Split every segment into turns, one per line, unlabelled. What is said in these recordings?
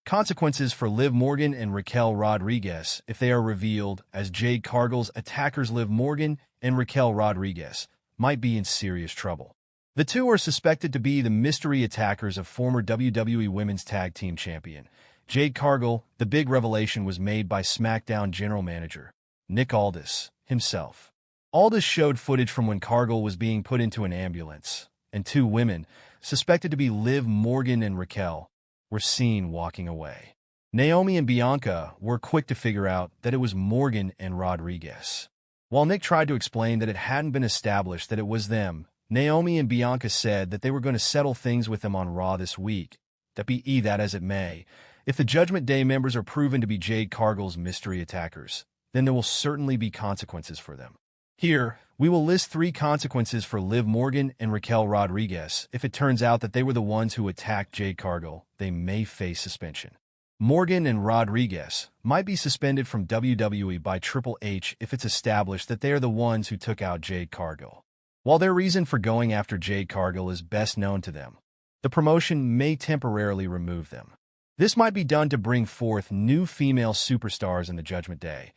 Consequences for Liv Morgan and Raquel Rodriguez if they are revealed as Jade Cargill's attackers. Liv Morgan and Raquel Rodriguez might be in serious trouble. The two are suspected to be the mystery attackers of former WWE Women's Tag Team Champion Jade Cargill. The big revelation was made by SmackDown General Manager Aldis himself. Aldis showed footage from when Cargill was being put into an ambulance, and two women, suspected to be Liv Morgan and Raquel, were seen walking away. Naomi and Bianca were quick to figure out that it was Morgan and Rodriguez. While Nick tried to explain that it hadn't been established that it was them, Naomi and Bianca said that they were going to settle things with them on Raw this week. Be that as it may, if the Judgment Day members are proven to be Jade Cargill's mystery attackers, then there will certainly be consequences for them. Here, we will list 3 consequences for Liv Morgan and Raquel Rodriguez. If it turns out that they were the ones who attacked Jade Cargill, they may face suspension. Morgan and Rodriguez might be suspended from WWE by Triple H if it's established that they are the ones who took out Jade Cargill. While their reason for going after Jade Cargill is best known to them, the promotion may temporarily remove them. This might be done to bring forth new female superstars in the Judgment Day,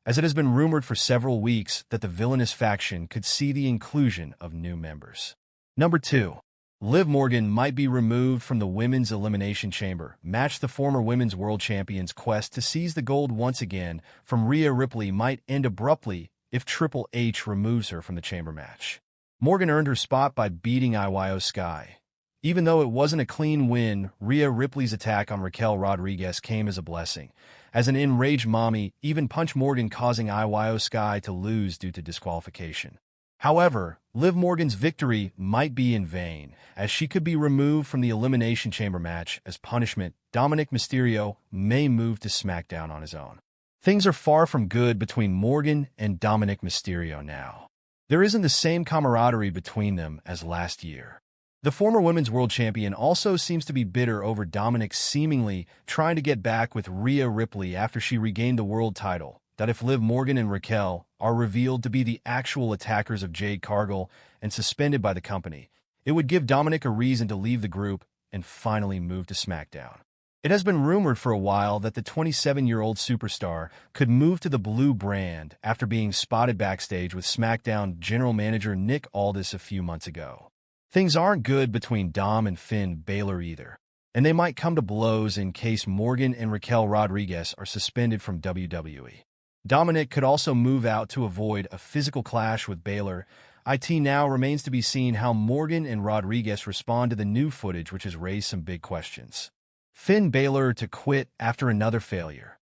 as it has been rumored for several weeks that the villainous faction could see the inclusion of new members. Number 2. Liv Morgan might be removed from the Women's Elimination Chamber match. The former Women's World Champion's quest to seize the gold once again from Rhea Ripley might end abruptly if Triple H removes her from the chamber match. Morgan earned her spot by beating Io Sky. Even though it wasn't a clean win, Rhea Ripley's attack on Raquel Rodriguez came as a blessing, as an enraged mommy even punched Morgan, causing Io Sky to lose due to disqualification. However, Liv Morgan's victory might be in vain, as she could be removed from the Elimination Chamber match. As punishment, Dominic Mysterio may move to SmackDown on his own. Things are far from good between Morgan and Dominic Mysterio now. There isn't the same camaraderie between them as last year. The former Women's World Champion also seems to be bitter over Dominic seemingly trying to get back with Rhea Ripley after she regained the world title. If Liv Morgan and Raquel are revealed to be the actual attackers of Jade Cargill and suspended by the company, it would give Dominic a reason to leave the group and finally move to SmackDown. It has been rumored for a while that the 27-year-old superstar could move to the Blue brand after being spotted backstage with SmackDown General Manager Aldis a few months ago. Things aren't good between Dom and Finn Balor either, and they might come to blows in case Morgan and Raquel Rodriguez are suspended from WWE. Dominic could also move out to avoid a physical clash with Balor. It now remains to be seen how Morgan and Rodriguez respond to the new footage, which has raised some big questions. Finn Balor to quit after another failure.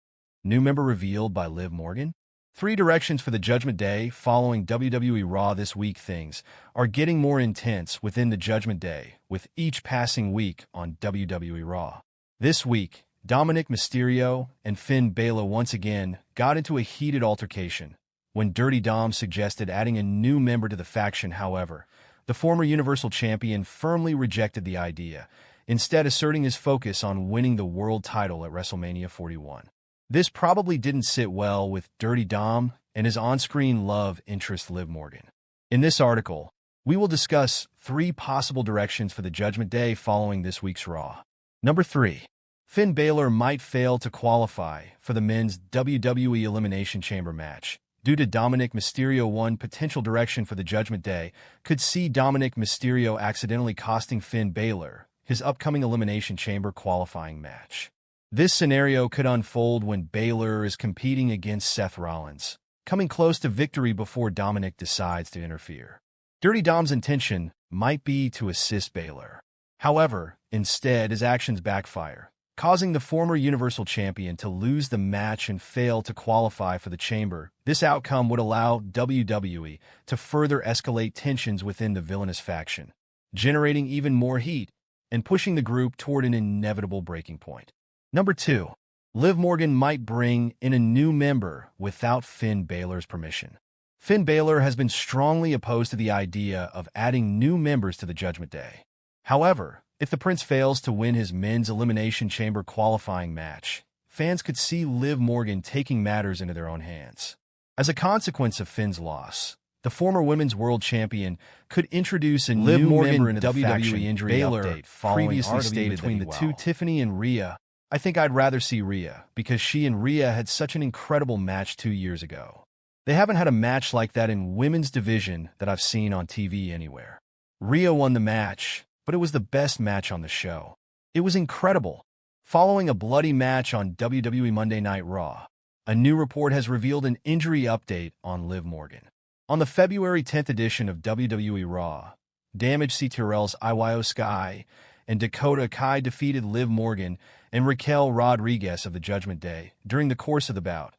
New member revealed by Liv Morgan? 3 directions for the Judgment Day following WWE Raw this week. Things are getting more intense within the Judgment Day with each passing week on WWE Raw. This week, Dominic Mysterio and Finn Balor once again got into a heated altercation when Dirty Dom suggested adding a new member to the faction. However, the former Universal Champion firmly rejected the idea, instead asserting his focus on winning the world title at WrestleMania 41. This probably didn't sit well with Dirty Dom and his on-screen love interest Liv Morgan. In this article, we will discuss 3 possible directions for the Judgment Day following this week's Raw. Number 3. Finn Balor might fail to qualify for the men's WWE Elimination Chamber match due to Dominic Mysterio. One potential direction for the Judgment Day could see Dominic Mysterio accidentally costing Finn Balor his upcoming Elimination Chamber qualifying match. This scenario could unfold when Balor is competing against Seth Rollins, coming close to victory before Dominic decides to interfere. Dirty Dom's intention might be to assist Balor. However, instead, his actions backfire, causing the former Universal Champion to lose the match and fail to qualify for the chamber. This outcome would allow WWE to further escalate tensions within the villainous faction, generating even more heat and pushing the group toward an inevitable breaking point. Number 2. Liv Morgan might bring in a new member without Finn Balor's permission. Finn Balor has been strongly opposed to the idea of adding new members to the Judgment Day. However, if the Prince fails to win his men's Elimination Chamber qualifying match, fans could see Liv Morgan taking matters into their own hands. As a consequence of Finn's loss, the former Women's World Champion could introduce a new member into the WWE injury
Balor
update following
previously
argument
stated
between
that
the
he
two,
will.
Tiffany and Rhea, I think I'd rather see Rhea, because she and Rhea had such an incredible match 2 years ago. They haven't had a match like that in women's division that I've seen on TV anywhere. Rhea won the match, but it was the best match on the show. It was incredible. Following a bloody match on WWE Monday Night Raw, a new report has revealed an injury update on Liv Morgan. On the February 10th edition of WWE Raw, damaged attackersLiv Sky and Dakota Kai defeated Liv Morgan and Raquel Rodriguez of the Judgment Day. During the course of the bout,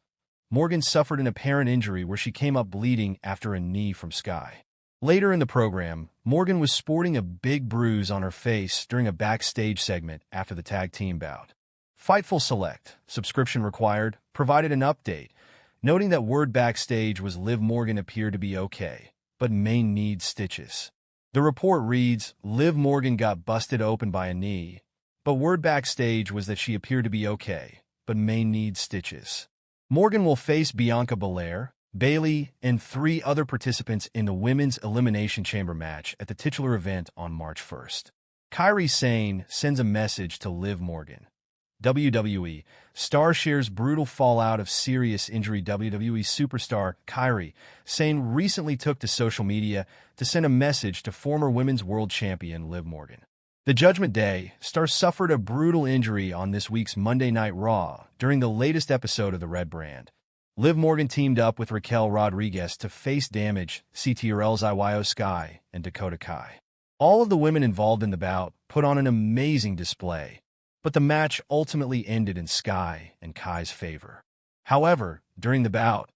Morgan suffered an apparent injury where she came up bleeding after a knee from Sky. Later in the program, Morgan was sporting a big bruise on her face during a backstage segment after the tag team bout. Fightful Select, subscription required, provided an update, noting that word backstage was Liv Morgan appeared to be okay, but may need stitches. The report reads, Liv Morgan got busted open by a knee, but word backstage was that she appeared to be okay, but may need stitches. Morgan will face Bianca Belair, Bayley, and 3 other participants in the Women's Elimination Chamber match at the titular event on March 1st. Kairi Sane sends a message to Liv Morgan. WWE star shares brutal fallout of serious injury. WWE superstar Kairi Sane recently took to social media to send a message to former Women's World Champion Liv Morgan. The Judgment Day star suffered a brutal injury on this week's Monday Night Raw during the latest episode of the Red Brand. Liv Morgan teamed up with Raquel Rodriguez to face damaged attackersLiv Sky and Dakota Kai. All of the women involved in the bout put on an amazing display, but the match ultimately ended in Sky and Kai's favor. However, during the bout,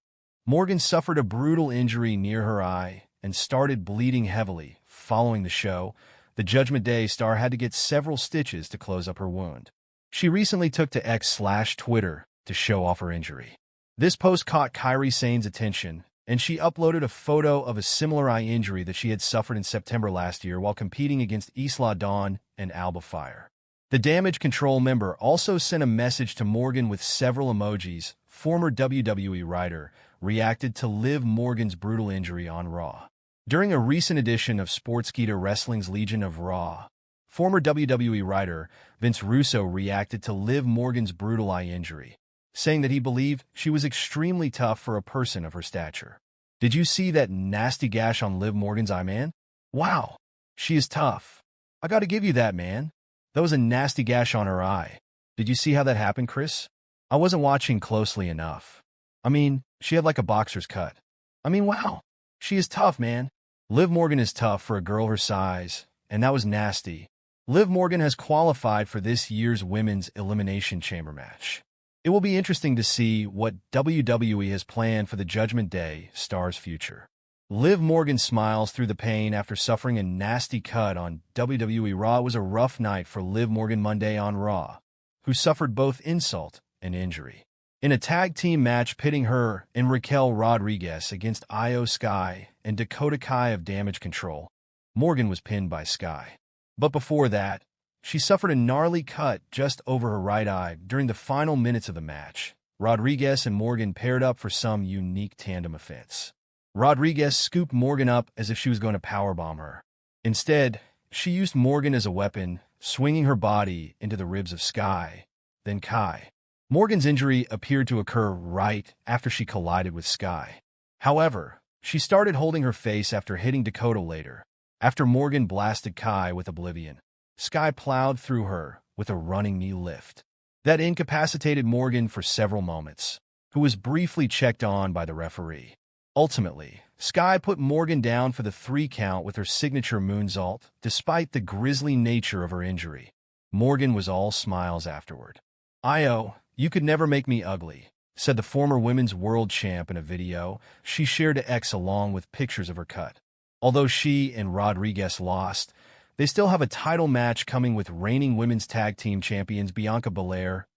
Morgan suffered a brutal injury near her eye and started bleeding heavily. Following the show, the Judgment Day star had to get several stitches to close up her wound. She recently took to X/Twitter to show off her injury. This post caught Kairi Sane's attention, and she uploaded a photo of a similar eye injury that she had suffered in September last year while competing against Isla Dawn and Alba Fire. The Damage Control member also sent a message to Morgan with several emojis. Former WWE writer reacted to Liv Morgan's brutal injury on Raw. During a recent edition of Sportskeeda Wrestling's Legion of Raw, former WWE writer Vince Russo reacted to Liv Morgan's brutal eye injury, saying that he believed she was extremely tough for a person of her stature. Did you see that nasty gash on Liv Morgan's eye, man? Wow, she is tough. I gotta give you that, man. That was a nasty gash on her eye. Did you see how that happened, Chris? I wasn't watching closely enough. I mean, she had like a boxer's cut. I mean, wow. She is tough, man. Liv Morgan is tough for a girl her size, and that was nasty. Liv Morgan has qualified for this year's Women's Elimination Chamber match. It will be interesting to see what WWE has planned for the Judgment Day star's future. Liv Morgan smiles through the pain after suffering a nasty cut on WWE Raw. It was a rough night for Liv Morgan Monday on Raw, who suffered both insult and injury. In a tag team match pitting her and Raquel Rodriguez against Io Sky and Dakota Kai of Damage Control, Morgan was pinned by Sky. But before that, she suffered a gnarly cut just over her right eye during the final minutes of the match. Rodriguez and Morgan paired up for some unique tandem offense. Rodriguez scooped Morgan up as if she was going to powerbomb her. Instead, she used Morgan as a weapon, swinging her body into the ribs of Sky, then Kai. Morgan's injury appeared to occur right after she collided with Sky. However, she started holding her face after hitting Dakota later. After Morgan blasted Kai with Oblivion, Sky plowed through her with a running knee lift. That incapacitated Morgan for several moments, who was briefly checked on by the referee. Ultimately, Sky put Morgan down for the 3 count with her signature moonsault, despite the grisly nature of her injury. Morgan was all smiles afterward. "Io, you could never make me ugly," said the former women's world champ in a video she shared to X along with pictures of her cut. Although she and Rodriguez lost, they still have a title match coming with reigning women's tag team champions Bianca Belair